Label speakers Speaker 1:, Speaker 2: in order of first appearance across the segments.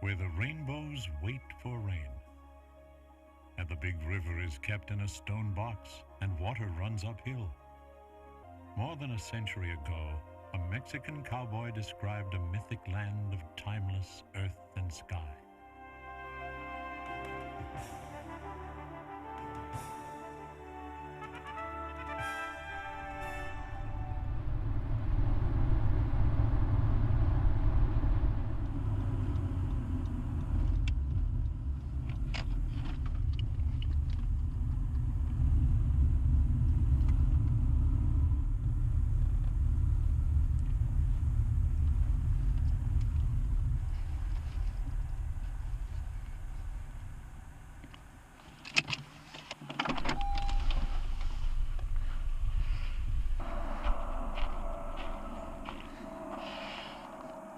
Speaker 1: where the rainbows wait for rain. And the big river is kept in a stone box, and water runs uphill. More than a century ago, a Mexican cowboy described a mythic land of timeless earth and sky.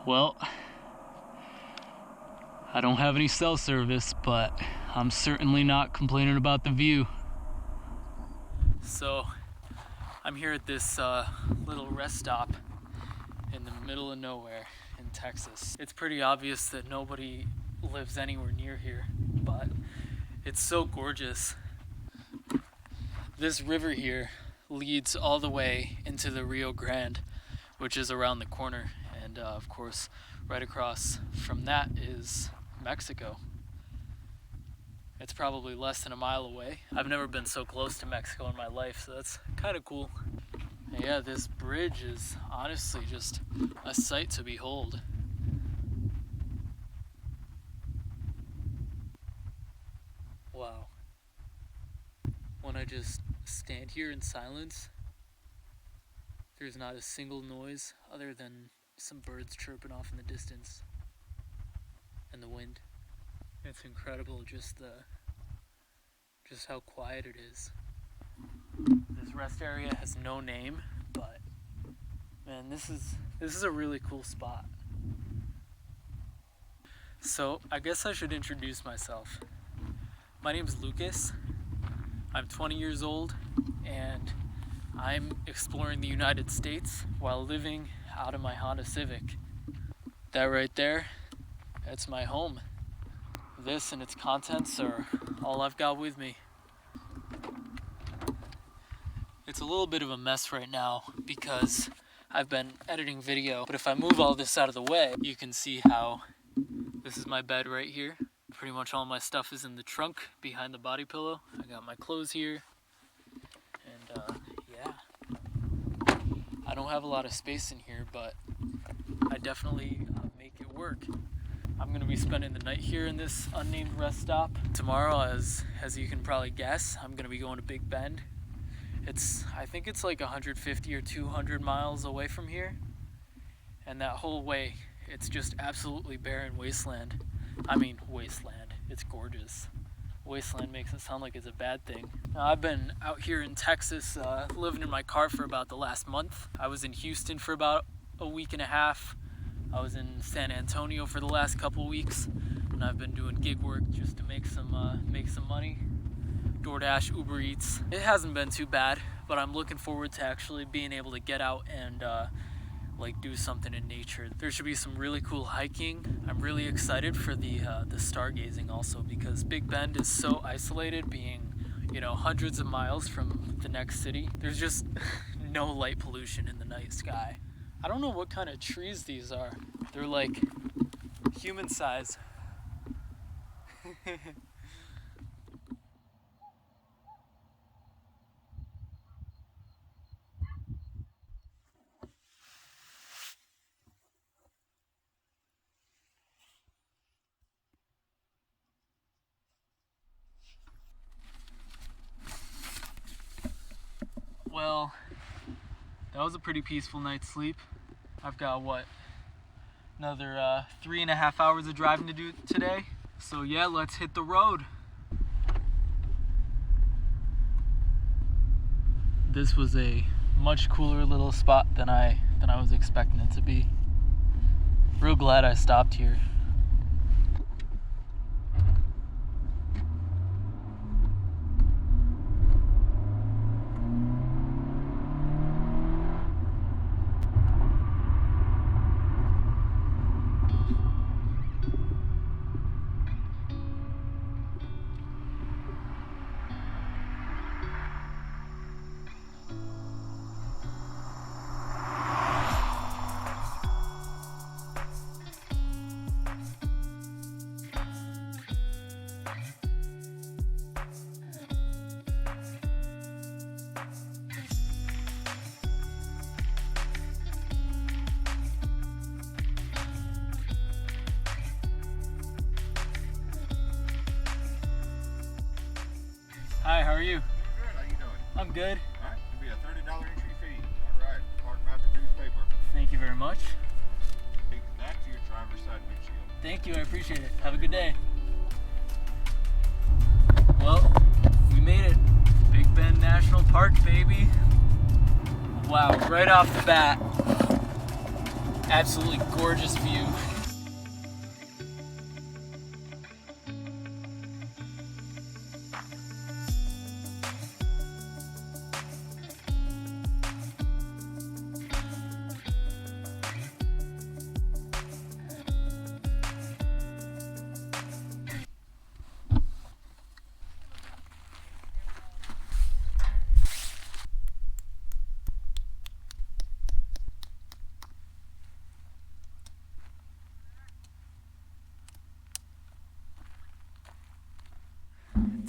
Speaker 2: Well, I don't have any cell service, but I'm certainly not complaining about the view. So, I'm here at this little rest stop in the middle of nowhere in Texas. It's pretty obvious that nobody lives anywhere near here, but it's so gorgeous. This river here leads all the way into the Rio Grande, which is around the corner. And of course, right across from that is Mexico. It's probably less than a mile away. I've never been so close to Mexico in my life, so that's kind of cool. And yeah, this bridge is honestly just a sight to behold. Wow. When I just stand here in silence, there's not a single noise other than some birds chirping off in the distance and the wind. It's incredible just how quiet it is. This rest area has no name, but man, this is a really cool spot. So I guess I should introduce myself. My name is Lucas. I'm 20 years old and I'm exploring the United States while living out of my Honda Civic. That right there, that's my home. This and its contents are all I've got with me. It's a little bit of a mess right now because I've been editing video, but if I move all this out of the way, you can see how this is my bed right here. Pretty much all my stuff is in the trunk behind the body pillow. I got my clothes here, and yeah. I don't have a lot of space in here, but I definitely make it work. I'm gonna be spending the night here in this unnamed rest stop. Tomorrow, as you can probably guess, I'm gonna be going to Big Bend. I think it's like 150 or 200 miles away from here. And that whole way, it's just absolutely barren wasteland. I mean, wasteland, it's gorgeous. Wasteland makes it sound like it's a bad thing. Now, I've been out here in Texas living in my car for about the last month. I was in Houston for about a week and a half. I was in San Antonio for the last couple weeks, and I've been doing gig work just to make some money. DoorDash, Uber Eats. It hasn't been too bad, but I'm looking forward to actually being able to get out and do something in nature. There should be some really cool hiking. I'm really excited for the stargazing also, because Big Bend is so isolated, being hundreds of miles from the next city. There's just no light pollution in the night sky. I don't know what kind of trees these are. They're like human size. Well, that was a pretty peaceful night's sleep. I've got another 3.5 hours of driving to do today. So yeah, let's hit the road. This was a much cooler little spot than I was expecting it to be. Real glad I stopped here. Hi, how are you?
Speaker 3: Good. How you doing?
Speaker 2: I'm good.
Speaker 3: All right. It'll be a $30 entry fee. All right. Park map and newspaper.
Speaker 2: Thank you very much.
Speaker 3: Take that to your driver's side windshield.
Speaker 2: Thank you, I appreciate it. Have a good day. Well, we made it. Big Bend National Park, baby. Wow, right off the bat, absolutely gorgeous view.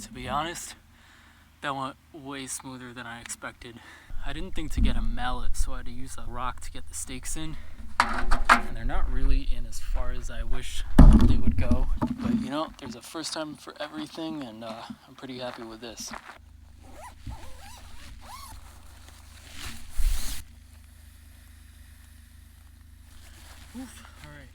Speaker 2: To be honest, that went way smoother than I expected. I didn't think to get a mallet, so I had to use a rock to get the stakes in. And they're not really in as far as I wish they would go. But you know, there's a first time for everything, and I'm pretty happy with this. Oof, all right.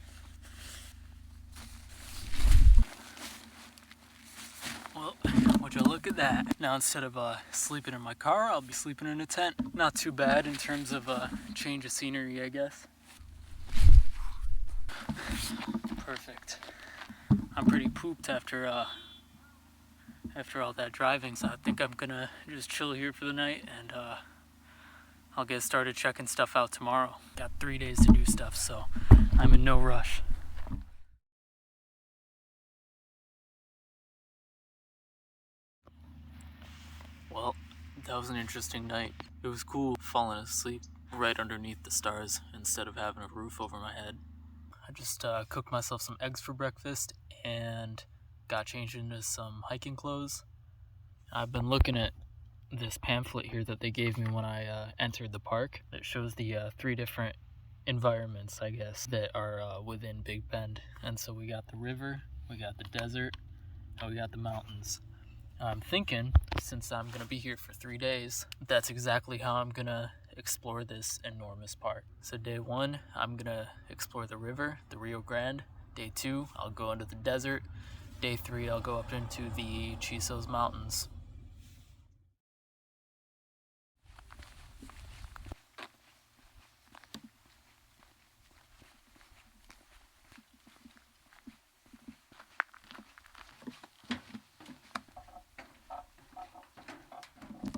Speaker 2: Well, would you look at that? Now instead of sleeping in my car, I'll be sleeping in a tent. Not too bad in terms of change of scenery, I guess. Perfect. I'm pretty pooped after all that driving, so I think I'm gonna just chill here for the night, and I'll get started checking stuff out tomorrow. Got 3 days to do stuff, so I'm in no rush. Well, that was an interesting night. It was cool falling asleep right underneath the stars instead of having a roof over my head. I just cooked myself some eggs for breakfast and got changed into some hiking clothes. I've been looking at this pamphlet here that they gave me when I entered the park that shows the 3 different environments, I guess, that are within Big Bend. And so we got the river, we got the desert, and we got the mountains. I'm thinking, since I'm going to be here for 3 days, that's exactly how I'm going to explore this enormous park. So day 1, I'm going to explore the river, the Rio Grande. Day 2, I'll go into the desert. Day 3, I'll go up into the Chisos Mountains.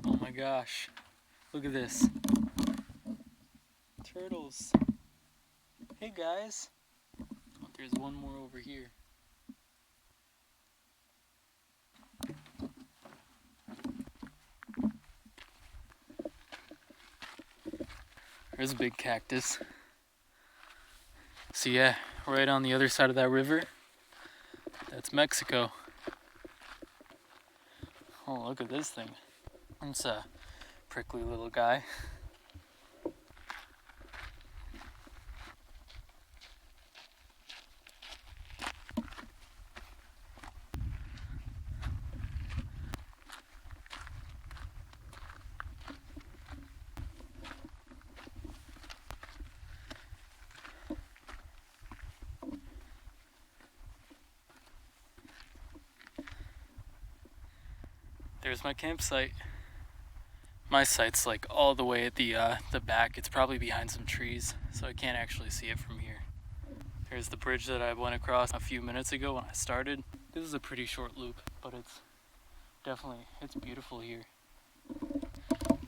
Speaker 2: Oh my gosh, look at this. Turtles. Hey guys. Oh, there's one more over here. There's a big cactus. So yeah, right on the other side of that river, that's Mexico. Oh, look at this thing. It's a prickly little guy. There's my campsite. My site's like all the way at the back. It's probably behind some trees, so I can't actually see it from here. There's the bridge that I went across a few minutes ago when I started. This is a pretty short loop, but it's beautiful here.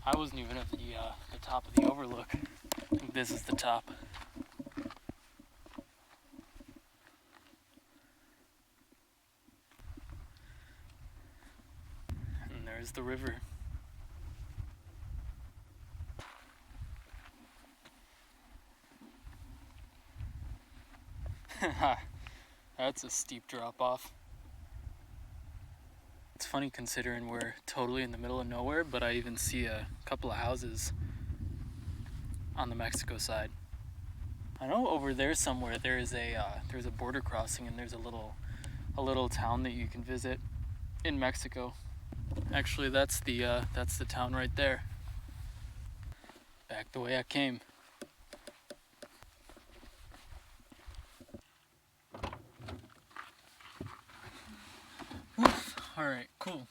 Speaker 2: I wasn't even at the top of the overlook. I think this is the top. And there's the river. That's a steep drop off. It's funny considering we're totally in the middle of nowhere, but I even see a couple of houses on the Mexico side. I know over there somewhere there's a border crossing, and there's a little town that you can visit in Mexico. Actually, that's the town right there. Back the way I came. Alright, cool.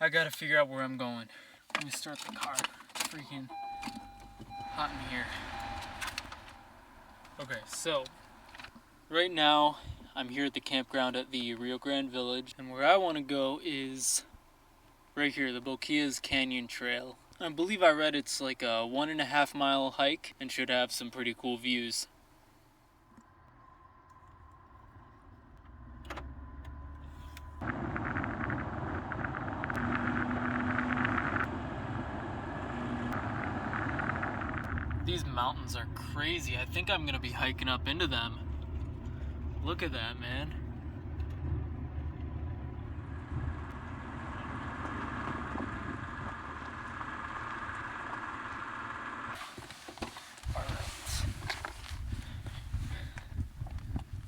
Speaker 2: I gotta figure out where I'm going. Let me start the car. It's freaking hot in here. Okay, so right now I'm here at the campground at the Rio Grande village, and where I want to go is right here, the Boquillas Canyon Trail. I believe I read it's like a 1.5 mile hike and should have some pretty cool views. These mountains are crazy. I think I'm gonna be hiking up into them. Look at that, man.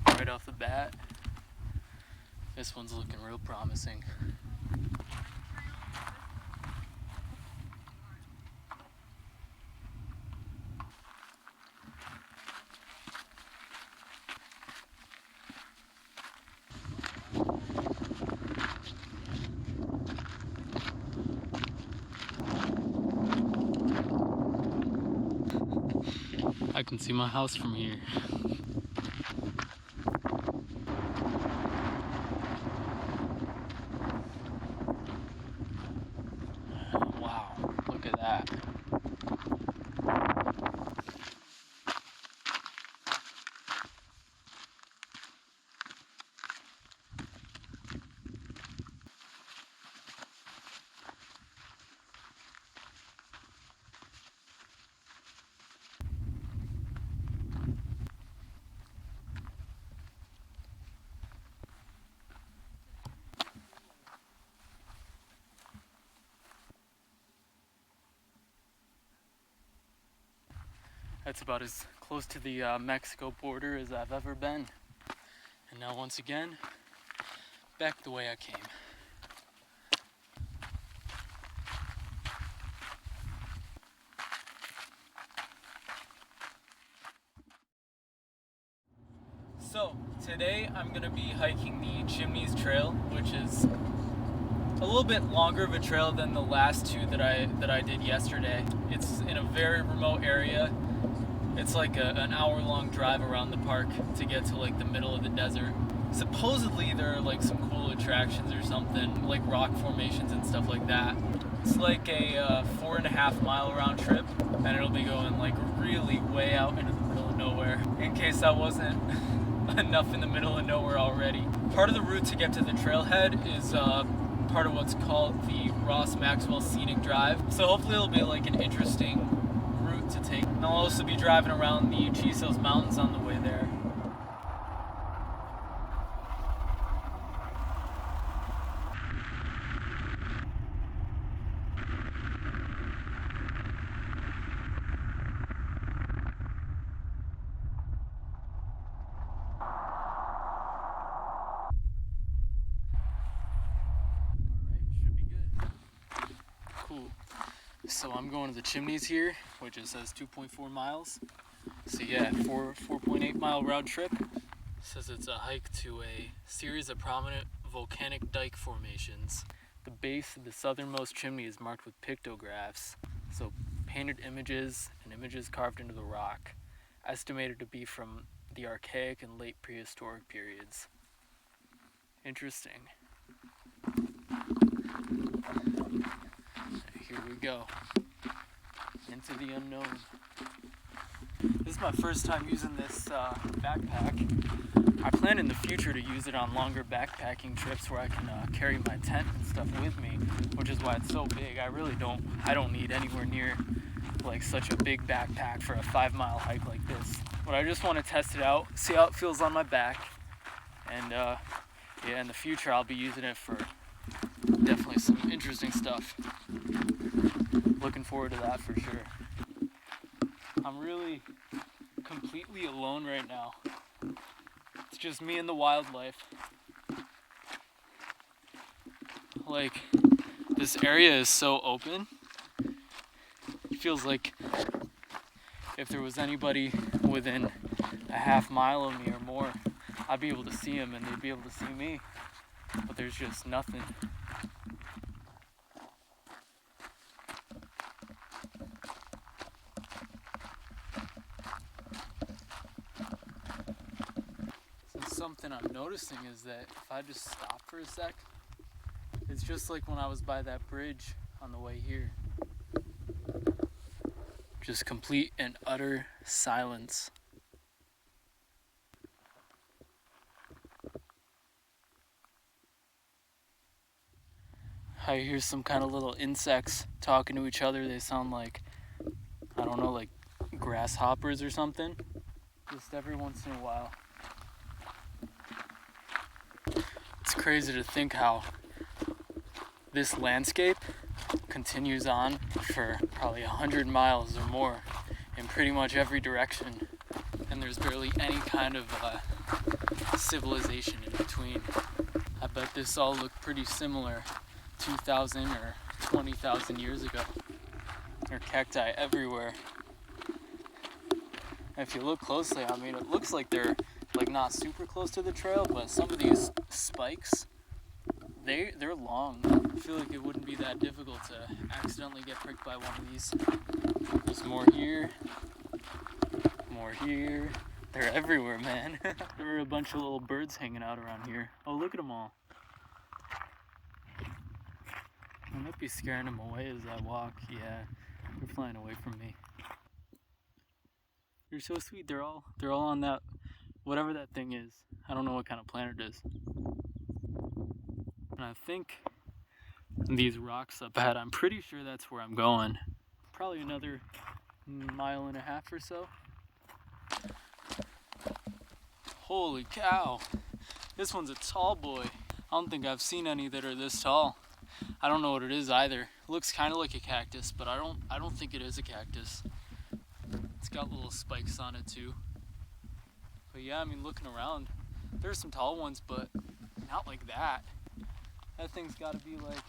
Speaker 2: Right off the bat, this one's looking real promising. I can see my house from here. Wow, look at that. That's about as close to the Mexico border as I've ever been. And now once again, back the way I came. So today I'm gonna be hiking the Chimneys Trail, which is a little bit longer of a trail than the last two that I did yesterday. It's in a very remote area. It's like an hour-long drive around the park to get to like the middle of the desert. Supposedly there are like some cool attractions or something, like rock formations and stuff like that. It's like a 4.5 mile round trip, and it'll be going like really way out into the middle of nowhere, in case that wasn't enough in the middle of nowhere already. Part of the route to get to the trailhead is part of what's called the Ross Maxwell Scenic Drive. So hopefully it'll be like an interesting route to take. And I'll also be driving around the Chisos Mountains on the way there. Cool. So I'm going to the Chimneys here, which it says 2.4 miles. So yeah, 4.8 mile round trip. It says it's a hike to a series of prominent volcanic dike formations. The base of the southernmost chimney is marked with pictographs, so painted images and images carved into the rock, estimated to be from the archaic and late prehistoric periods. Interesting. Here we go, into the unknown. This is my first time using this backpack. I plan in the future to use it on longer backpacking trips where I can carry my tent and stuff with me, which is why it's so big. I don't need anywhere near like such a big backpack for a 5-mile hike like this. But I just want to test it out, see how it feels on my back, and yeah, in the future I'll be using it for definitely some interesting stuff. Looking forward to that for sure. I'm really completely alone right now. It's just me and the wildlife. Like, this area is so open. It feels like if there was anybody within a half mile of me or more, I'd be able to see them and they'd be able to see me. But there's just nothing. So something I'm noticing is that if I just stop for a sec, it's just like when I was by that bridge on the way here. Just complete and utter silence. I hear some kind of little insects talking to each other. They sound like, I don't know, like grasshoppers or something. Just every once in a while. It's crazy to think how this landscape continues on for probably 100 miles or more in pretty much every direction. And there's barely any kind of civilization in between. I bet this all looked pretty similar 2,000 or 20,000 years ago. There are cacti everywhere. If you look closely, I mean, it looks like they're like not super close to the trail, but some of these spikes, they're long. I feel like it wouldn't be that difficult to accidentally get pricked by one of these. There's more here, more here. They're everywhere, man. There are a bunch of little birds hanging out around here. Oh, look at them all. I might be scaring them away as I walk. Yeah, they're flying away from me. They're so sweet. They're all on that, whatever that thing is. I don't know what kind of plant it is. And I think these rocks up ahead, I'm pretty sure that's where I'm going. Probably another 1.5 miles or so. Holy cow. This one's a tall boy. I don't think I've seen any that are this tall. I don't know what it is either. It looks kind of like a cactus, but I don't think it is a cactus. It's got little spikes on it too. But yeah, I mean, looking around, there's some tall ones, but not like that. That thing's got to be like,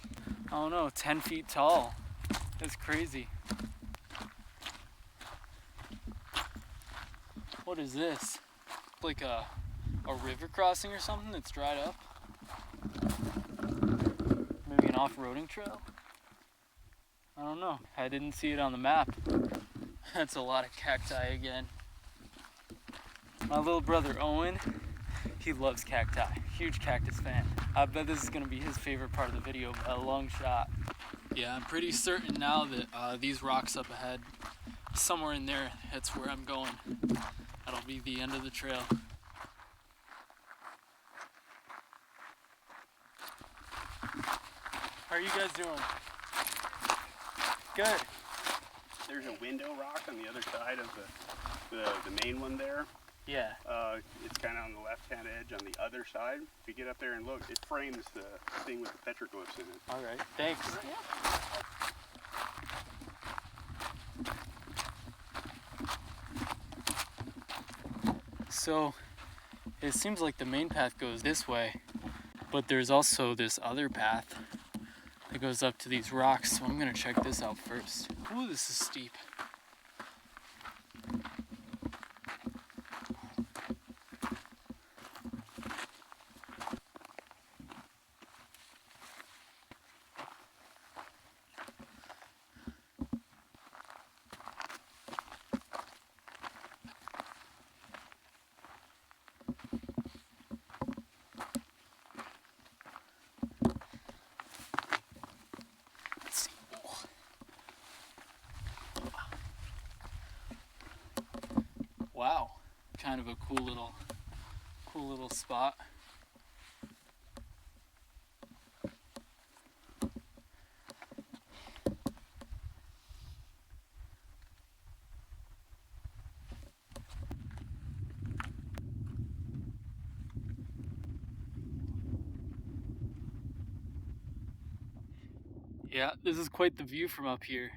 Speaker 2: I don't know, 10 feet tall. That's crazy. What is this? Like a river crossing or something that's dried up? Maybe an off-roading trail? I don't know. I didn't see it on the map. That's a lot of cacti again. My little brother Owen, he loves cacti. Huge cactus fan. I bet this is going to be his favorite part of the video by a long shot. Yeah, I'm pretty certain now that these rocks up ahead, somewhere in there, that's where I'm going. That'll be the end of the trail. How are you guys doing? Good.
Speaker 4: There's a window rock on the other side of the main one there.
Speaker 2: Yeah.
Speaker 4: It's kind of on the left-hand edge on the other side. If you get up there and look, it frames the thing with the petroglyphs in it.
Speaker 2: All right. Thanks. So it seems like the main path goes this way, but there's also this other path that goes up to these rocks, so I'm gonna check this out first. Ooh, this is steep. Wow, kind of a cool little spot. Yeah, this is quite the view from up here.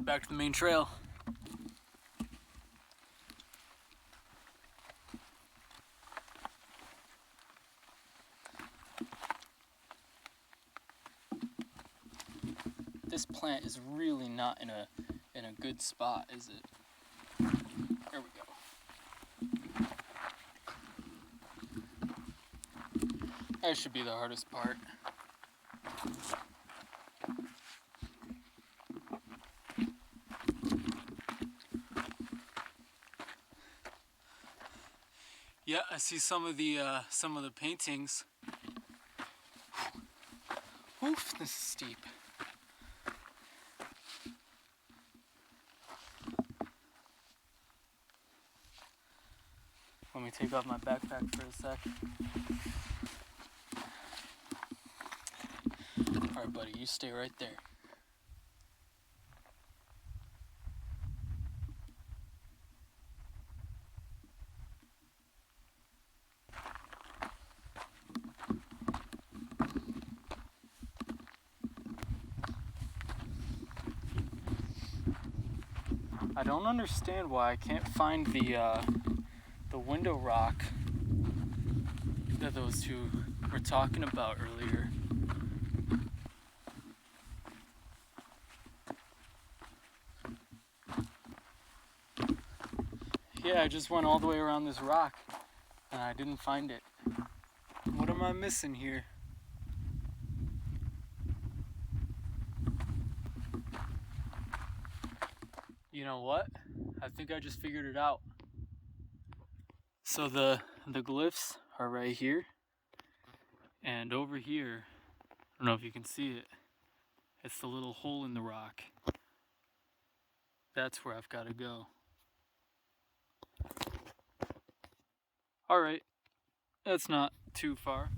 Speaker 2: back to the main trail. This plant is really not in a good spot, is it? There we go. That should be the hardest part. Yeah, I see some of the paintings. Oof, this is steep. Let me take off my backpack for a sec. Alright, buddy, you stay right there. I don't understand why I can't find the window rock that those two were talking about earlier. Yeah, I just went all the way around this rock and I didn't find it. What am I missing here? You know what? I think I just figured it out. So the glyphs are right here, and over here, I don't know if you can see it, it's the little hole in the rock. That's where I've got to go. Alright, that's not too far.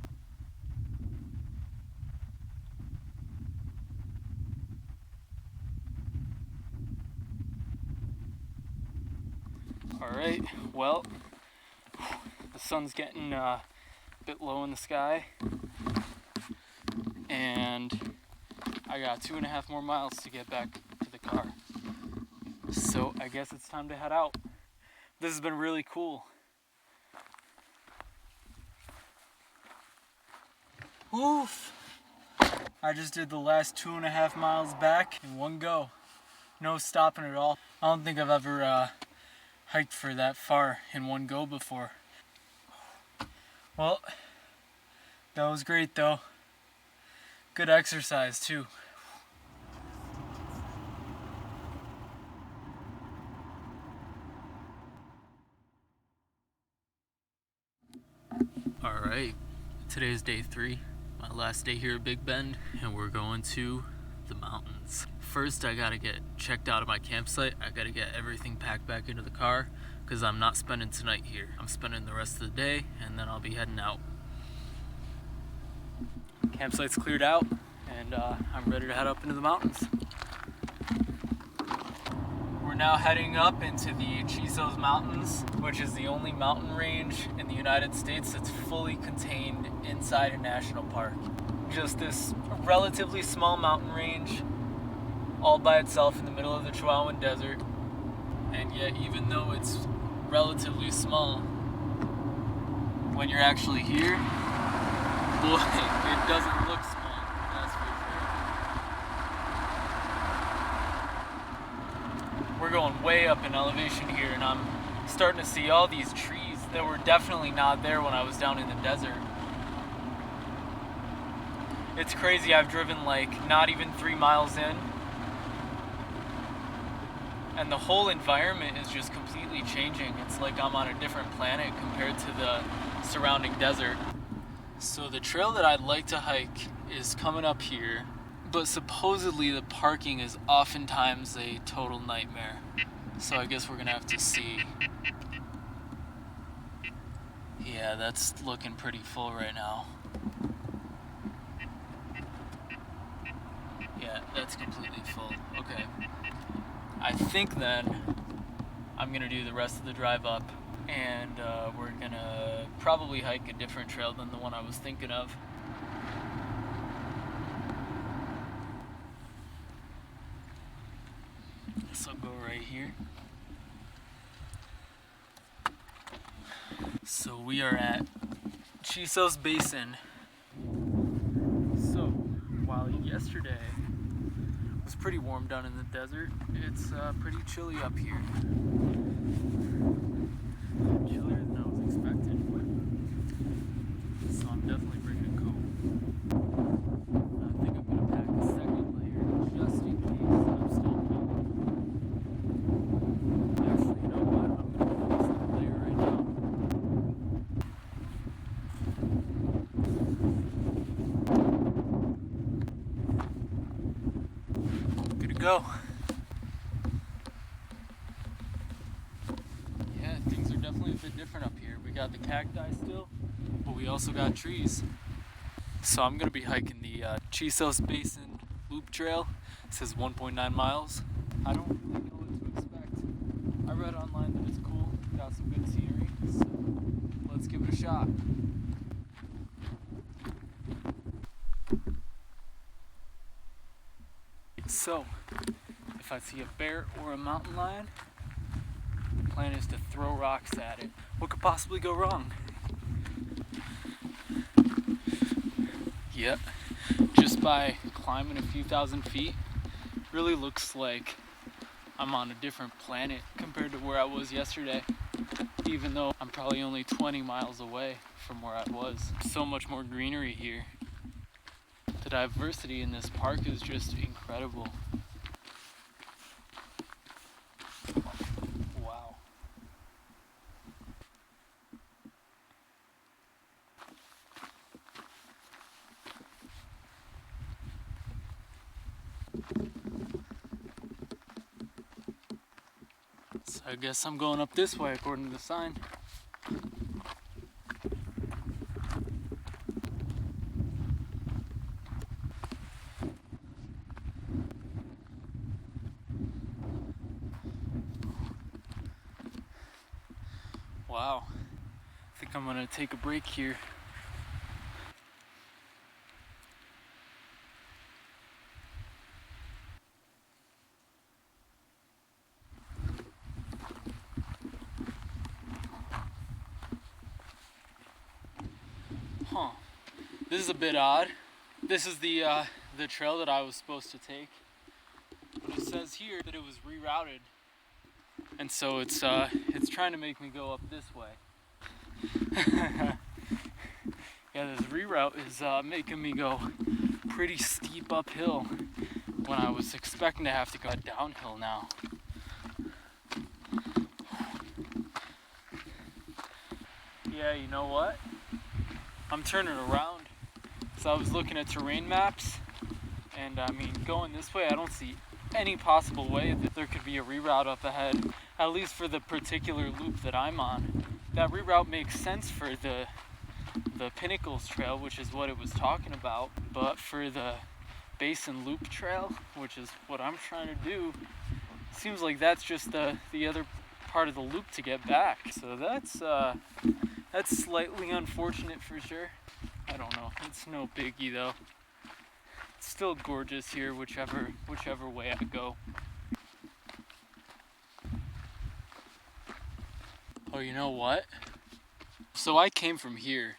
Speaker 2: Alright, well, the sun's getting a bit low in the sky, and I got 2.5 more miles to get back to the car. So I guess it's time to head out. This has been really cool. Oof! I just did the last 2.5 miles back in one go. No stopping at all. I don't think I've ever hiked for that far in one go before. Well, that was great though. Good exercise too. Alright, today's day 3, my last day here at Big Bend, and we're going to the mountains. First, I gotta get checked out of my campsite. I gotta get everything packed back into the car because I'm not spending tonight here. I'm spending the rest of the day and then I'll be heading out. Campsite's cleared out and I'm ready to head up into the mountains. We're now heading up into the Chisos Mountains, which is the only mountain range in the United States that's fully contained inside a national park. Just this relatively small mountain range all by itself in the middle of the Chihuahuan Desert. And yet, even though it's relatively small, when you're actually here, boy, it doesn't look small, that's for sure. We're going way up in elevation here, and I'm starting to see all these trees that were definitely not there when I was down in the desert. It's crazy, I've driven like not even 3 miles in, and the whole environment is just completely changing. It's like I'm on a different planet compared to the surrounding desert. So the trail that I'd like to hike is coming up here, but supposedly the parking is oftentimes a total nightmare. So I guess we're gonna have to see. Yeah, that's looking pretty full right now. Yeah, that's completely full. Okay. I think then I'm gonna do the rest of the drive up, and we're gonna probably hike a different trail than the one I was thinking of. here. So we are at Chisos Basin. So while yesterday was pretty warm down in the desert, it's pretty chilly up here. Chillier than I was expecting, so I'm definitely bringing a coat. I think I'm gonna pack a second layer just in case I'm still cold. Actually, you know what? I'm gonna put this other layer right now. Good to go. Yeah, things are definitely a bit different up here. We got the cacti still, but we also got trees. So I'm gonna be hiking the Chisos Basin Loop Trail. It says 1.9 miles. I don't really know what to expect. I read online that it's cool, got some good scenery, so let's give it a shot. So, if I see a bear or a mountain lion, the plan is to throw rocks at it. What could possibly go wrong? Yep, just by climbing a few thousand feet, really looks like I'm on a different planet compared to where I was yesterday, even though I'm probably only 20 miles away from where I was. So much more greenery here. The diversity in this park is just incredible. Wow. So I guess I'm going up this way according to the sign. Wow. I think I'm gonna take a break here. Huh. This is a bit odd. This is the trail that I was supposed to take. But it says here that it was rerouted. And so it's trying to make me go up this way. Yeah, this reroute is making me go pretty steep uphill when I was expecting to have to go downhill now. Yeah, you know what? I'm turning around. So I was looking at terrain maps, and I mean, going this way, I don't see any possible way that there could be a reroute up ahead, at least for the particular loop that I'm on. That reroute makes sense for the Pinnacles Trail, which is what it was talking about, but for the Basin Loop Trail, which is what I'm trying to do, seems like that's just the other part of the loop to get back. So that's slightly unfortunate for sure. I don't know, it's no biggie though. It's still gorgeous here, whichever way I go. Oh, you know what? So I came from here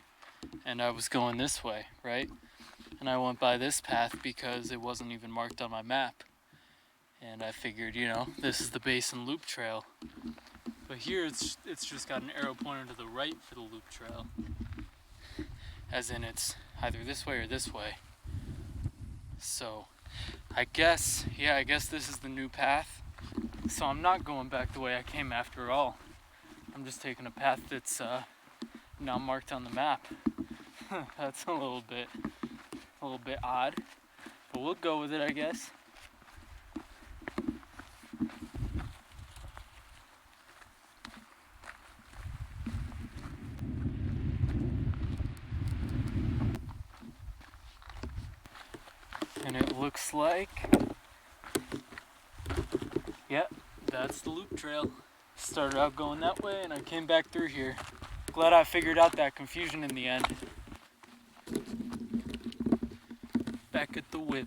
Speaker 2: and I was going this way, right? And I went by this path because it wasn't even marked on my map. And I figured, you know, this is the Basin Loop Trail. But here it's just got an arrow pointing to the right for the loop trail. As in it's either this way or this way. So I guess this is the new path. So I'm not going back the way I came after all. I'm just taking a path that's now marked on the map. That's a little bit odd, but we'll go with it, I guess. And it looks like, yep, that's the loop trail. Started out going that way and I came back through here. Glad I figured out that confusion in the end. Back at the whip.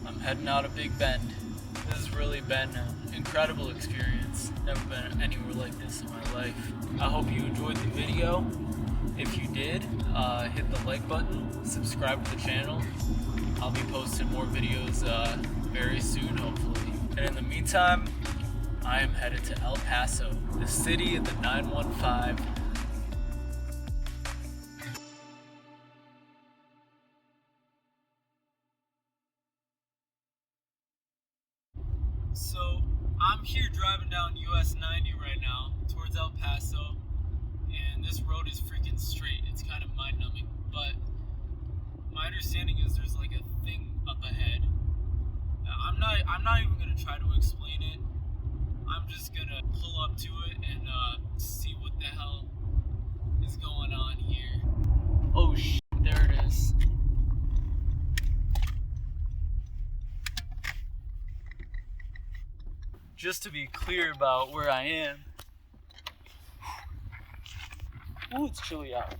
Speaker 2: I'm heading out of Big Bend. This has really been an incredible experience. Never been anywhere like this in my life. I hope you enjoyed the video. If you did, hit the like button, subscribe to the channel. I'll be posting more videos very soon, hopefully. And in the meantime, I am headed to El Paso, the city of the 915. So, I'm here driving down US 90 right now towards El Paso, and this road is freaking straight. It's kind of mind-numbing, but my understanding is there's like a thing up ahead. I'm not even gonna try to explain it. I'm just gonna pull up to it and see what the hell is going on here. Oh shit, there it is. Just to be clear about where I am. Ooh, it's chilly out.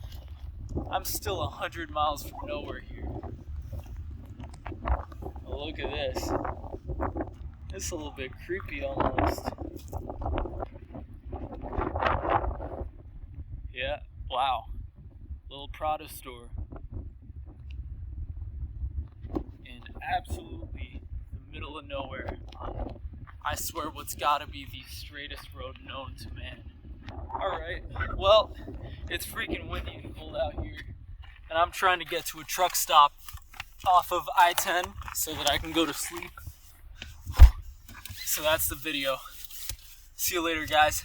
Speaker 2: I'm still 100 miles from nowhere here. Oh, look at this. It's a little bit creepy almost. Yeah, wow. Little Prada store. In absolutely the middle of nowhere. I swear what's gotta be the straightest road known to man. Alright, well, it's freaking windy and cold out here. And I'm trying to get to a truck stop off of I-10 so that I can go to sleep. So that's the video. See you later, guys.